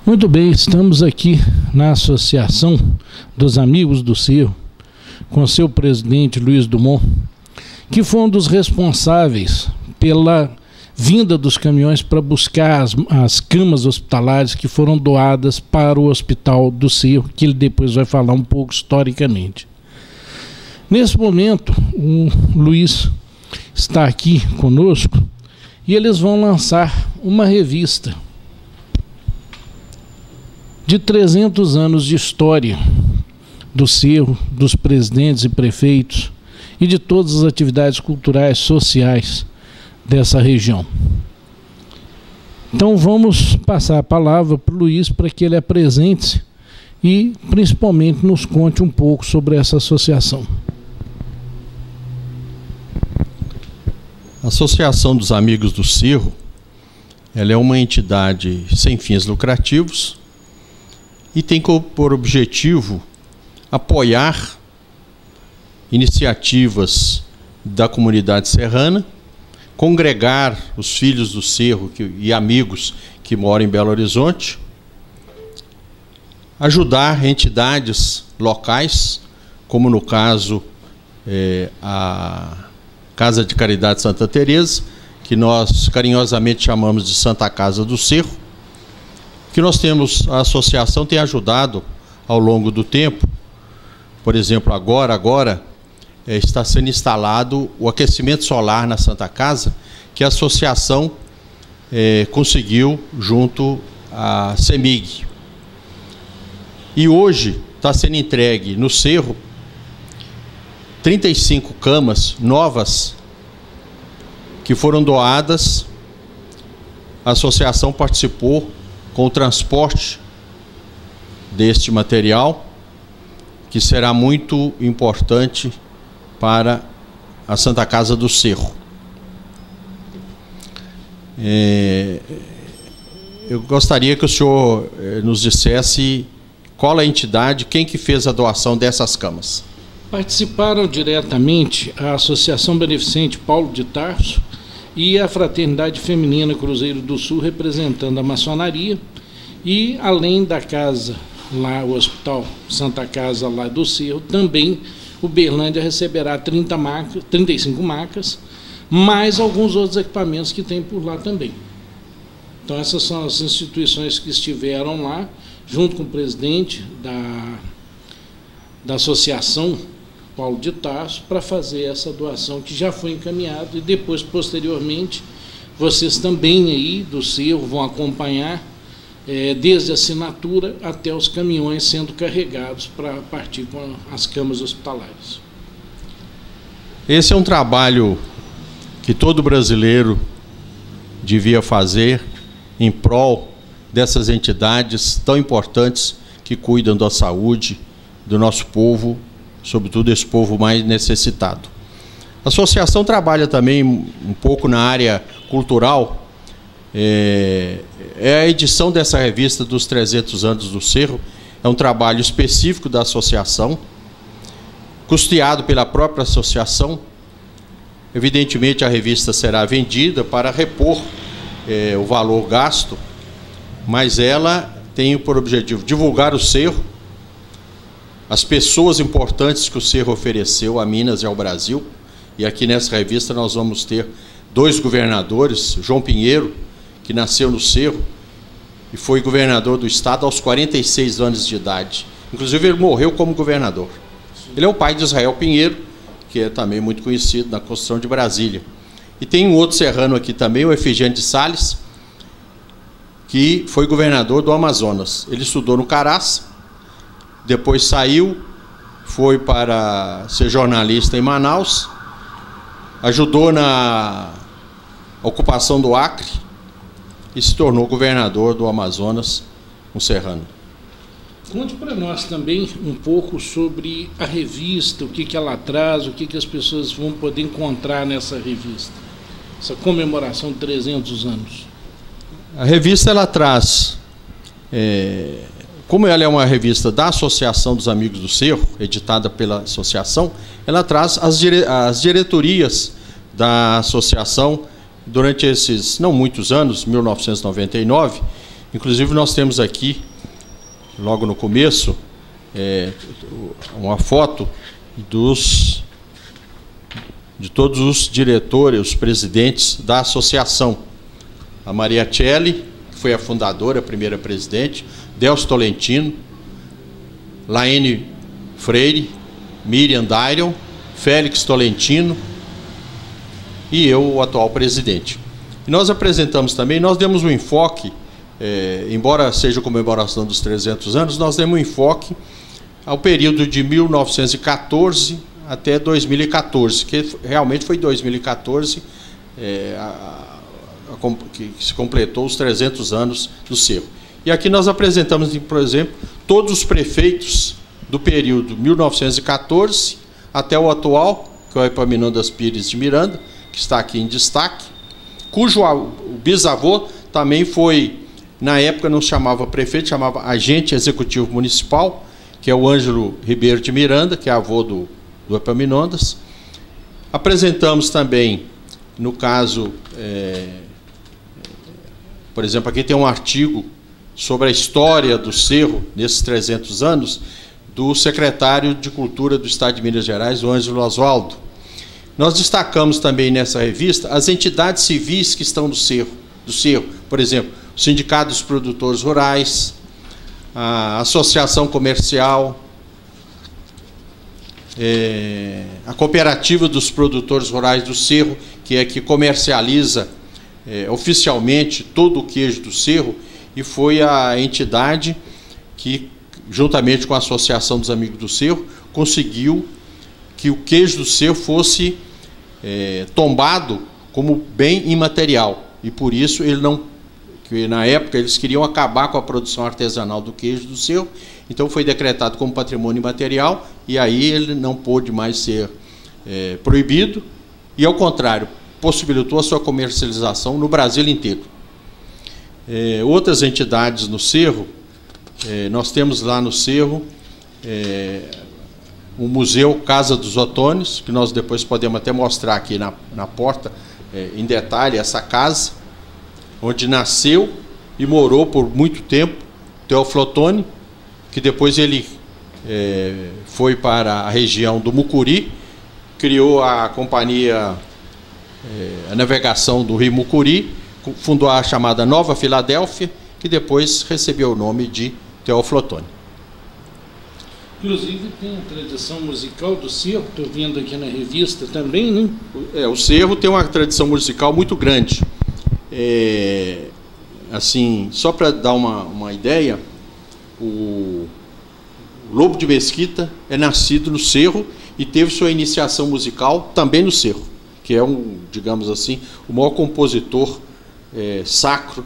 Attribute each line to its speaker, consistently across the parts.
Speaker 1: Muito bem, estamos aqui na Associação dos Amigos do Cerro, com seu presidente Luiz Dumont, que foi um dos responsáveis pela vinda dos caminhões para buscar as camas hospitalares que foram doadas para o Hospital do Cerro, que ele depois vai falar um pouco historicamente. Nesse momento, o Luiz está aqui conosco e eles vão lançar uma revista de 300 anos de história do Cerro, dos presidentes e prefeitos e de todas as atividades culturais, sociais dessa região. Então vamos passar a palavra para o Luiz para que ele apresente-se e principalmente nos conte um pouco sobre essa associação.
Speaker 2: A Associação dos Amigos do Cerro, ela é uma entidade sem fins lucrativos e tem por objetivo apoiar iniciativas da comunidade serrana, congregar os filhos do Cerro e amigos que moram em Belo Horizonte, ajudar entidades locais, como no caso a Casa de Caridade Santa Teresa, que nós carinhosamente chamamos de Santa Casa do Cerro, que nós temos, a associação tem ajudado ao longo do tempo. Por exemplo, agora está sendo instalado o aquecimento solar na Santa Casa, que a associação conseguiu junto à CEMIG. E hoje está sendo entregue no Cerro 35 camas novas que foram doadas. A associação participou com o transporte deste material, que será muito importante para a Santa Casa do Cerro. Eu gostaria que o senhor nos dissesse qual é a entidade, quem que fez a doação dessas camas.
Speaker 1: Participaram diretamente a Associação Beneficente Paulo de Tarso e a Fraternidade Feminina Cruzeiro do Sul, representando a maçonaria, e além da casa lá, o Hospital Santa Casa lá do Cerro, também Uberlândia receberá 35 macas, mais alguns outros equipamentos que tem por lá também. Então essas são as instituições que estiveram lá, junto com o presidente da Associação Paulo de Tarso, para fazer essa doação que já foi encaminhada, e depois, posteriormente, vocês também aí do Cerro vão acompanhar desde a assinatura até os caminhões sendo carregados para partir com as camas hospitalares.
Speaker 2: Esse é um trabalho que todo brasileiro devia fazer em prol dessas entidades tão importantes que cuidam da saúde do nosso povo, sobretudo esse povo mais necessitado. A associação trabalha também um pouco na área cultural. A edição dessa revista dos 300 anos do Cerro é um trabalho específico da associação, custeado pela própria associação. Evidentemente, a revista será vendida para repor o valor gasto, mas ela tem por objetivo divulgar o Cerro, as pessoas importantes que o Cerro ofereceu a Minas e ao Brasil. E aqui nessa revista nós vamos ter 2 governadores, João Pinheiro, que nasceu no Cerro e foi governador do estado aos 46 anos de idade. Inclusive ele morreu como governador. Ele é o pai de Israel Pinheiro, que é também muito conhecido na construção de Brasília. E tem um outro serrano aqui também, o Efigênio de Sales, que foi governador do Amazonas. Ele estudou no Carás, depois saiu, foi para ser jornalista em Manaus, ajudou na ocupação do Acre e se tornou governador do Amazonas, um serrano.
Speaker 1: Conte para nós também um pouco sobre a revista, o que ela traz, o que as pessoas vão poder encontrar nessa revista, essa comemoração de 300 anos.
Speaker 2: A revista ela traz, como ela é uma revista da Associação dos Amigos do Cerro, editada pela associação, ela traz as diretorias da associação durante esses, não muitos anos, 1999, Inclusive, nós temos aqui, logo no começo, uma foto de todos os diretores, os presidentes da associação. A Maria Celli, que foi a fundadora, a primeira presidente, Delcio Tolentino, Laene Freire, Miriam Dairon, Félix Tolentino e eu, o atual presidente. E nós apresentamos também, nós demos um enfoque, embora seja a comemoração dos 300 anos, nós demos um enfoque ao período de 1914 até 2014, que realmente foi 2014 que se completou os 300 anos do Cerro. E aqui nós apresentamos, por exemplo, todos os prefeitos do período 1914 até o atual, que é o Epaminondas Pires de Miranda, que está aqui em destaque, cujo bisavô também foi, na época não chamava prefeito, chamava agente executivo municipal, que é o Ângelo Ribeiro de Miranda, que é avô do Epaminondas. Apresentamos também, no caso, por exemplo, aqui tem um artigo sobre a história do Cerro, nesses 300 anos, do secretário de Cultura do Estado de Minas Gerais, o Ângelo Oswaldo. Nós destacamos também nessa revista as entidades civis que estão no Cerro, por exemplo, o Sindicato dos Produtores Rurais, a Associação Comercial, a Cooperativa dos Produtores Rurais do Cerro, que comercializa oficialmente todo o queijo do Cerro, e foi a entidade que, juntamente com a Associação dos Amigos do Cerro, conseguiu que o queijo do Cerro fosse tombado como bem imaterial. E por isso ele não, que na época eles queriam acabar com a produção artesanal do queijo do Cerro, então foi decretado como patrimônio imaterial, e aí ele não pôde mais ser proibido, e ao contrário, possibilitou a sua comercialização no Brasil inteiro. Outras entidades no Cerro, nós temos lá no Cerro o Museu Casa dos Otones, que nós depois podemos até mostrar aqui na porta, em detalhe, essa casa, onde nasceu e morou por muito tempo Teófilo Otoni, que depois ele foi para a região do Mucuri, criou a companhia, a navegação do rio Mucuri, fundou a chamada Nova Filadélfia, que depois recebeu o nome de Teófilo Otoni.
Speaker 1: Inclusive tem a tradição musical do Cerro, estou vendo aqui na revista também, né?
Speaker 2: O Cerro tem uma tradição musical muito grande. Assim, só para dar uma ideia, o Lobo de Mesquita é nascido no Cerro e teve sua iniciação musical também no Cerro, que é digamos assim, o maior compositor sacro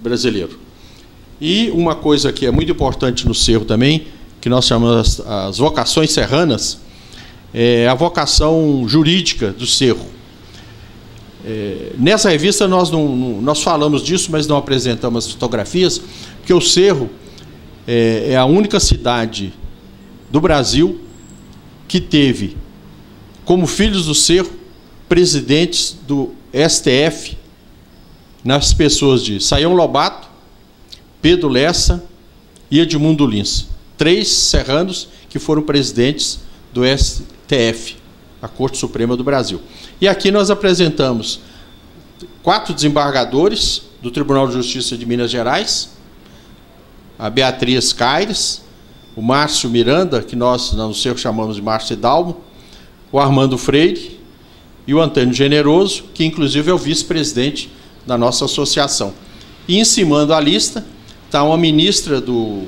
Speaker 2: brasileiro. E uma coisa que é muito importante no Cerro também, que nós chamamos as vocações serranas, é a vocação jurídica do Cerro. Nessa revista nós falamos disso, mas não apresentamos as fotografias, porque o Cerro é a única cidade do Brasil que teve, como filhos do Cerro, presidentes do STF, nas pessoas de Sayão Lobato, Pedro Lessa e Edmundo Lins. 3 serranos que foram presidentes do STF, a Corte Suprema do Brasil. E aqui nós apresentamos 4 desembargadores do Tribunal de Justiça de Minas Gerais, a Beatriz Caires, o Márcio Miranda, que nós no Cerro chamamos de Márcio Dalmo, o Armando Freire e o Antônio Generoso, que inclusive é o vice-presidente da nossa associação. E encimando a lista está uma ministra do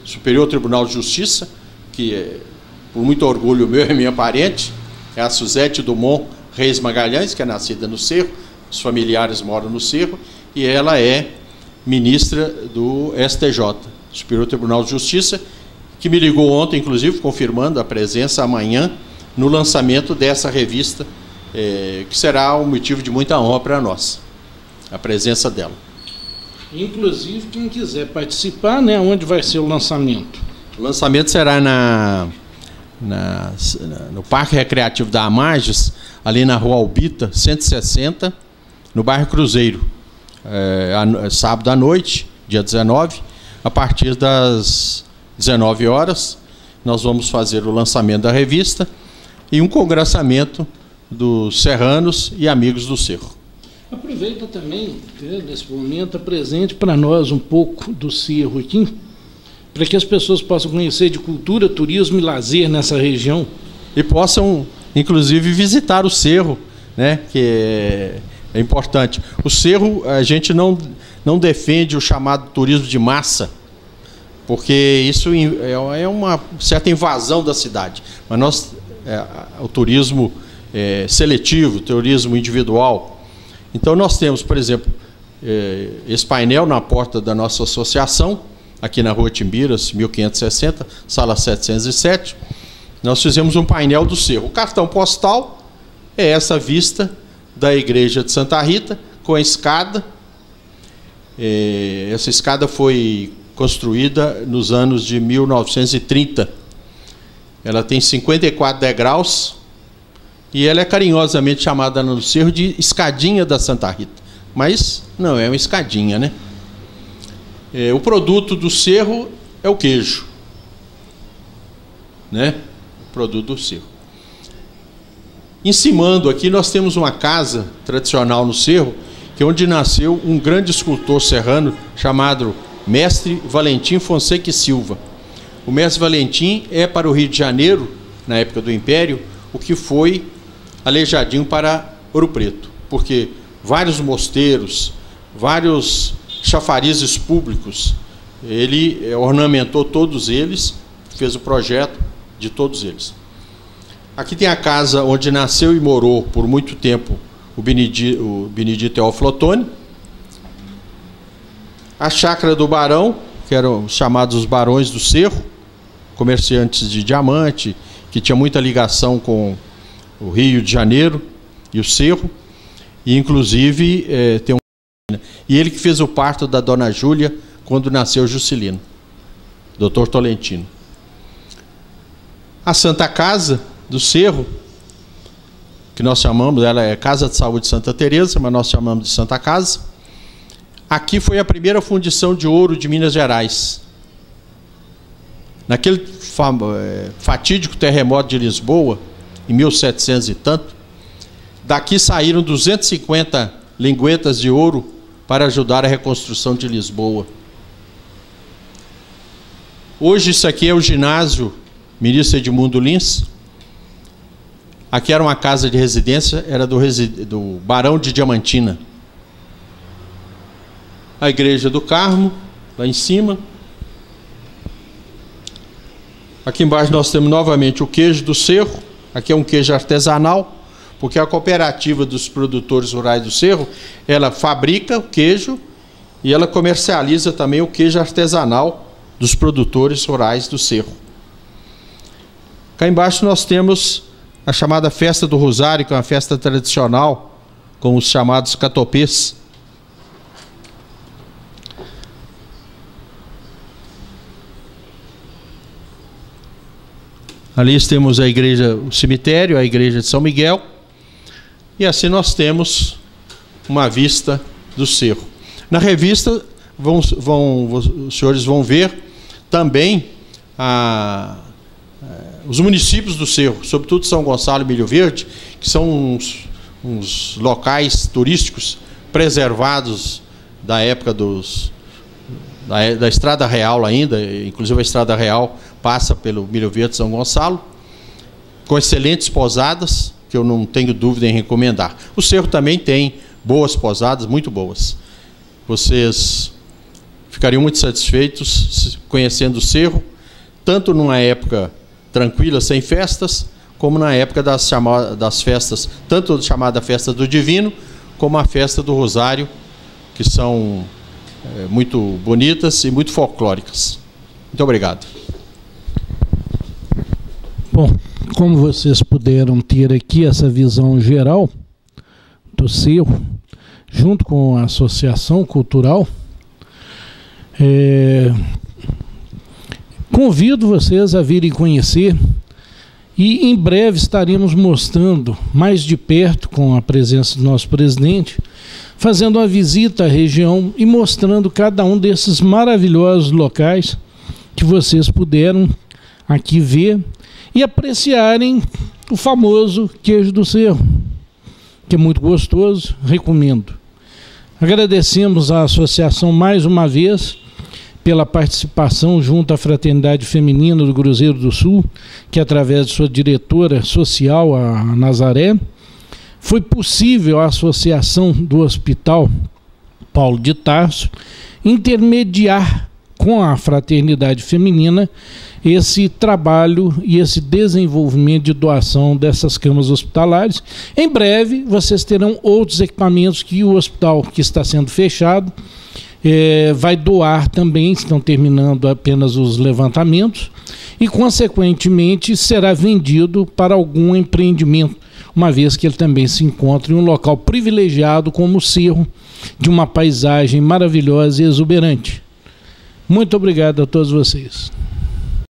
Speaker 2: Superior Tribunal de Justiça, que por muito orgulho meu é minha parente, é a Suzete Dumont Reis Magalhães, que é nascida no Cerro, os familiares moram no Cerro, e ela é ministra do STJ, Superior Tribunal de Justiça, que me ligou ontem, inclusive, confirmando a presença amanhã no lançamento dessa revista, que será um motivo de muita honra para nós, a presença dela.
Speaker 1: Inclusive, quem quiser participar, né, onde vai ser o lançamento?
Speaker 2: O lançamento será no Parque Recreativo da Amages, ali na Rua Albita, 160, no bairro Cruzeiro. sábado à noite, dia 19, a partir das 19 horas, nós vamos fazer o lançamento da revista e um congressamento dos serranos e amigos do Cerro.
Speaker 1: Aproveita também, nesse momento, apresente para nós um pouco do Cerro aqui, para que as pessoas possam conhecer de cultura, turismo e lazer nessa região.
Speaker 2: E possam, inclusive, visitar o Cerro, né, que é importante. O Cerro, a gente não defende o chamado turismo de massa, porque isso é uma certa invasão da cidade. Mas o turismo seletivo, o turismo individual. Então nós temos, por exemplo, esse painel na porta da nossa associação, aqui na Rua Timbiras, 1560, sala 707. Nós fizemos um painel do Cerro. O cartão postal é essa vista da igreja de Santa Rita, com a escada. Essa escada foi construída nos anos de 1930. Ela tem 54 degraus e ela é carinhosamente chamada no Cerro de escadinha da Santa Rita. Mas não é uma escadinha, né? O produto do Cerro é o queijo, né? O produto do Cerro. Encimando aqui nós temos uma casa tradicional no Cerro, que é onde nasceu um grande escultor serrano chamado Mestre Valentim Fonseca e Silva. O Mestre Valentim é para o Rio de Janeiro, na época do Império, o que foi Aleijadinho para Ouro Preto, porque vários mosteiros, vários chafarizes públicos, ele ornamentou todos eles, fez o projeto de todos eles. Aqui tem a casa onde nasceu e morou por muito tempo o Benedito Teófilo Ottoni. A chácara do Barão, que eram chamados os Barões do Cerro, comerciantes de diamante, que tinha muita ligação com o Rio de Janeiro e o Cerro, e inclusive tem e ele que fez o parto da Dona Júlia quando nasceu Juscelino, Dr. Tolentino. A Santa Casa do Cerro, que nós chamamos, ela é Casa de Saúde Santa Teresa, mas nós chamamos de Santa Casa. Aqui foi a primeira fundição de ouro de Minas Gerais. Naquele fatídico terremoto de Lisboa, em 1700 e tanto, daqui saíram 250 linguetas de ouro para ajudar a reconstrução de Lisboa. Hoje isso aqui é o ginásio Ministro Edmundo Lins. Aqui era uma casa de residência, era do Barão de Diamantina. A Igreja do Carmo, lá em cima. Aqui embaixo nós temos novamente o queijo do Cerro. Aqui é um queijo artesanal, porque a cooperativa dos produtores rurais do Cerro, ela fabrica o queijo e ela comercializa também o queijo artesanal dos produtores rurais do Cerro. Cá embaixo nós temos a chamada Festa do Rosário, que é uma festa tradicional, com os chamados catopês. Ali temos a igreja, o cemitério, a igreja de São Miguel, e assim nós temos uma vista do Cerro. Na revista, os senhores vão ver também os municípios do Cerro, sobretudo São Gonçalo e Milho Verde, que são uns locais turísticos preservados da época da Estrada Real ainda, inclusive a Estrada Real passa pelo Milho Verde São Gonçalo, com excelentes pousadas, que eu não tenho dúvida em recomendar. O Cerro também tem boas pousadas, muito boas. Vocês ficariam muito satisfeitos conhecendo o Cerro, tanto numa época tranquila, sem festas, como na época das festas, tanto a chamada Festa do Divino, como a Festa do Rosário, que são muito bonitas e muito folclóricas. Muito obrigado.
Speaker 1: Bom, como vocês puderam ter aqui essa visão geral do Cerro, junto com a Associação Cultural, convido vocês a virem conhecer e em breve estaremos mostrando mais de perto, com a presença do nosso presidente, fazendo uma visita à região e mostrando cada um desses maravilhosos locais que vocês puderam aqui ver e apreciarem o famoso queijo do Cerro, que é muito gostoso, recomendo. Agradecemos à associação mais uma vez pela participação junto à Fraternidade Feminina do Cruzeiro do Sul, que através de sua diretora social, a Nazaré, foi possível a associação do Hospital Paulo de Tarso intermediar com a Fraternidade Feminina esse trabalho e esse desenvolvimento de doação dessas camas hospitalares. Em breve, vocês terão outros equipamentos que o hospital que está sendo fechado vai doar também, estão terminando apenas os levantamentos, e, consequentemente, será vendido para algum empreendimento, uma vez que ele também se encontra em um local privilegiado como o Cerro, de uma paisagem maravilhosa e exuberante. Muito obrigado a todos vocês.